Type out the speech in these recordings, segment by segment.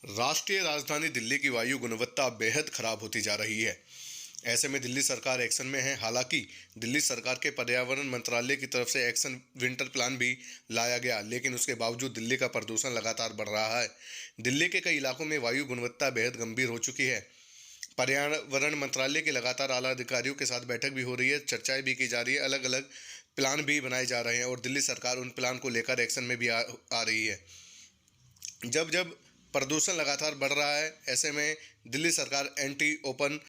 राष्ट्रीय राजधानी दिल्ली की वायु गुणवत्ता बेहद खराब होती जा रही है। ऐसे में दिल्ली सरकार एक्शन में है। हालांकि दिल्ली सरकार के पर्यावरण मंत्रालय की तरफ से एक्शन विंटर प्लान भी लाया गया, लेकिन उसके बावजूद दिल्ली का प्रदूषण लगातार बढ़ रहा है। दिल्ली के कई इलाकों में वायु गुणवत्ता बेहद गंभीर हो चुकी है। पर्यावरण मंत्रालय के लगातार आला अधिकारियों के साथ बैठक भी हो रही है, चर्चाएं भी की जा रही है, अलग अलग प्लान भी बनाए जा रहे हैं और दिल्ली सरकार उन प्लान को लेकर एक्शन में भी आ रही है। जब प्रदूषण लगातार बढ़ रहा है, ऐसे में दिल्ली सरकार एंटी ओपन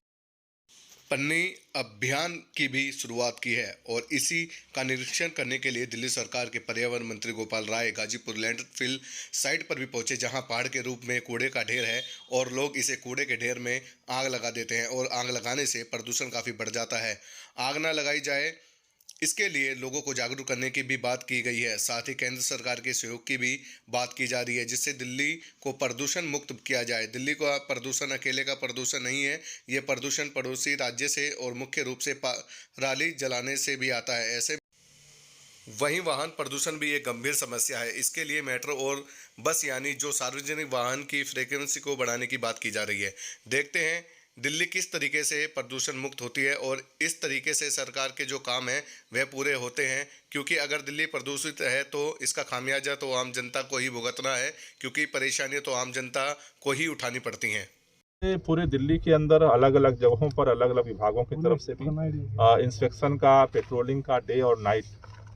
पन्नी अभियान की भी शुरुआत की है और इसी का निरीक्षण करने के लिए दिल्ली सरकार के पर्यावरण मंत्री गोपाल राय गाजीपुर लैंडफिल साइट पर भी पहुंचे, जहां पहाड़ के रूप में कूड़े का ढेर है और लोग इसे कूड़े के ढेर में आग लगा देते हैं और आग लगाने से प्रदूषण काफ़ी बढ़ जाता है। आग ना लगाई जाए, इसके लिए लोगों को जागरूक करने की भी बात की गई है। साथ ही केंद्र सरकार के सहयोग की भी बात की जा रही है, जिससे दिल्ली को प्रदूषण मुक्त किया जाए। दिल्ली का प्रदूषण अकेले का प्रदूषण नहीं है, ये प्रदूषण पड़ोसी राज्य से और मुख्य रूप से पराली जलाने से भी आता है। ऐसे वहीं वाहन प्रदूषण भी एक गंभीर समस्या है। इसके लिए मेट्रो और बस यानी जो सार्वजनिक वाहन की फ्रीक्वेंसी को बढ़ाने की बात की जा रही है। देखते हैं दिल्ली किस तरीके से प्रदूषण मुक्त होती है और इस तरीके से सरकार के जो काम हैं वह पूरे होते हैं, क्योंकि अगर दिल्ली प्रदूषित है तो इसका खामियाजा तो आम जनता को ही भुगतना है, क्योंकि परेशानियां तो आम जनता को ही उठानी पड़ती हैं। पूरे दिल्ली के अंदर अलग अलग जगहों पर अलग अलग विभागों की तरफ से भी इंस्पेक्शन का, पेट्रोलिंग का डे और नाइट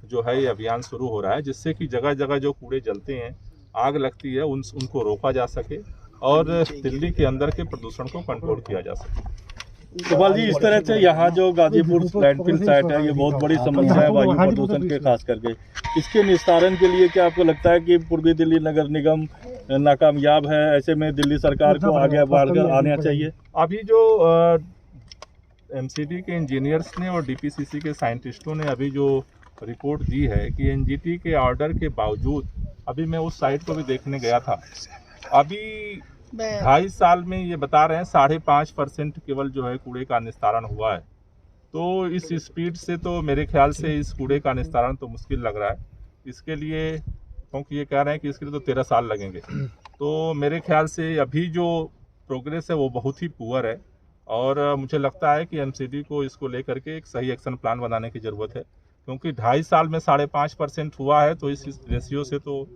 जो है ये अभियान शुरू हो रहा है, जिससे कि जगह जगह जो कूड़े जलते हैं, आग लगती है, उनको रोका जा सके और दिल्ली के अंदर के प्रदूषण को कंट्रोल किया जा सके। गोपाल जी, इस तरह से यहाँ जो गाजीपुर लैंडफिल साइट है, ये बहुत बड़ी समस्या है वायु प्रदूषण के, खास करके इसके निस्तारण के लिए क्या आपको लगता है कि पूर्वी दिल्ली नगर निगम नाकामयाब है? ऐसे में दिल्ली सरकार को आगे बढ़कर आना चाहिए। अभी जो एमसीडी के इंजीनियर्स ने और डीपीसीसी के साइंटिस्टों ने अभी जो रिपोर्ट दी है कि एनजीटी के ऑर्डर के बावजूद, अभी मैं उस साइट को भी देखने गया था, अभी 2.5 साल में ये बता रहे हैं 5.5% केवल जो है कूड़े का निस्तारण हुआ है। तो इस स्पीड से तो मेरे ख्याल से इस कूड़े का निस्तारण तो मुश्किल लग रहा है। इसके लिए, क्योंकि ये कह रहे हैं कि इसके लिए तो 13 साल लगेंगे, तो मेरे ख्याल से अभी जो प्रोग्रेस है वो बहुत ही पुअर है और मुझे लगता है कि एमसीडी को इसको लेकर के एक सही एक्शन प्लान बनाने की ज़रूरत है, क्योंकि 2.5 साल में 5.5% हुआ है, तो इस रेशियो से तो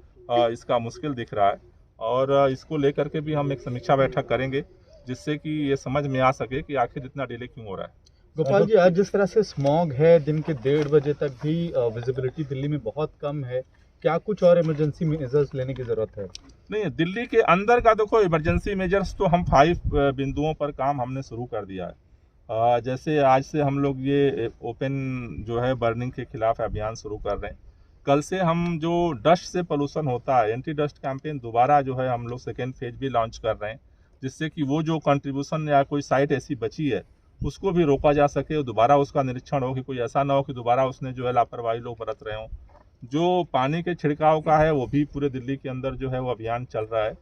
इसका मुश्किल दिख रहा है और इसको लेकर के भी हम एक समीक्षा बैठक करेंगे, जिससे कि ये समझ में आ सके कि आखिर इतना डिले क्यों हो रहा है। गोपाल जी, आज जिस तरह से स्मॉग है, दिन के 1:30 बजे तक भी विजिबिलिटी दिल्ली में बहुत कम है, क्या कुछ और इमरजेंसी मेजर्स लेने की जरूरत है? नहीं, दिल्ली के अंदर का देखो इमरजेंसी मेजर्स तो हम 5 बिंदुओं पर काम हमने शुरू कर दिया है। जैसे आज से हम लोग ये ओपन जो है बर्निंग के खिलाफ अभियान शुरू कर रहे हैं। कल से हम जो डस्ट से पोल्यूशन होता है, एंटी डस्ट कैंपेन दोबारा जो है हम लोग सेकेंड फेज भी लॉन्च कर रहे हैं, जिससे कि वो जो कंट्रीब्यूशन या कोई साइट ऐसी बची है उसको भी रोका जा सके और दोबारा उसका निरीक्षण हो कि कोई ऐसा ना हो कि दोबारा उसने जो है लापरवाही लोग बरत रहे हों। जो पानी के छिड़काव का है वो भी पूरे दिल्ली के अंदर जो है वो अभियान चल रहा है।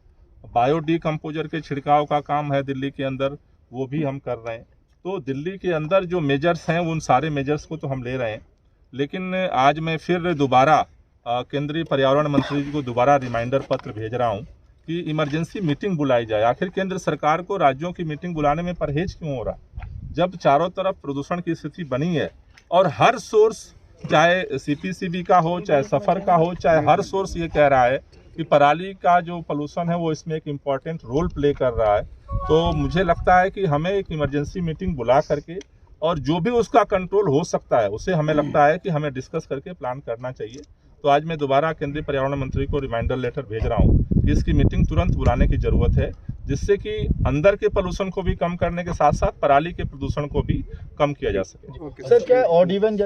बायो डीकम्पोजर के छिड़काव का काम है दिल्ली के अंदर, वो भी हम कर रहे हैं। तो दिल्ली के अंदर जो मेजर्स हैं उन सारे मेजर्स को तो हम ले रहे हैं, लेकिन आज मैं फिर दोबारा केंद्रीय पर्यावरण मंत्री जी को दोबारा रिमाइंडर पत्र भेज रहा हूं कि इमरजेंसी मीटिंग बुलाई जाए। आखिर केंद्र सरकार को राज्यों की मीटिंग बुलाने में परहेज क्यों हो रहा है, जब चारों तरफ प्रदूषण की स्थिति बनी है और हर सोर्स, चाहे सीपीसीबी का हो, चाहे सफ़र का हो, चाहे हर सोर्स ये कह रहा है कि पराली का जो पोल्यूशन है वो इसमें एक इम्पॉर्टेंट रोल प्ले कर रहा है। तो मुझे लगता है कि हमें एक इमरजेंसी मीटिंग बुला करके और जो भी उसका कंट्रोल हो सकता है उसे हमें लगता है कि हमें डिस्कस करके प्लान करना चाहिए। तो आज मैं दोबारा केंद्रीय पर्यावरण मंत्री को रिमाइंडर लेटर भेज रहा हूँ कि इसकी मीटिंग तुरंत बुलाने की ज़रूरत है, जिससे कि अंदर के पोल्यूशन को भी कम करने के साथ साथ पराली के प्रदूषण को भी कम किया जा सके। सर, क्या ऑड इवन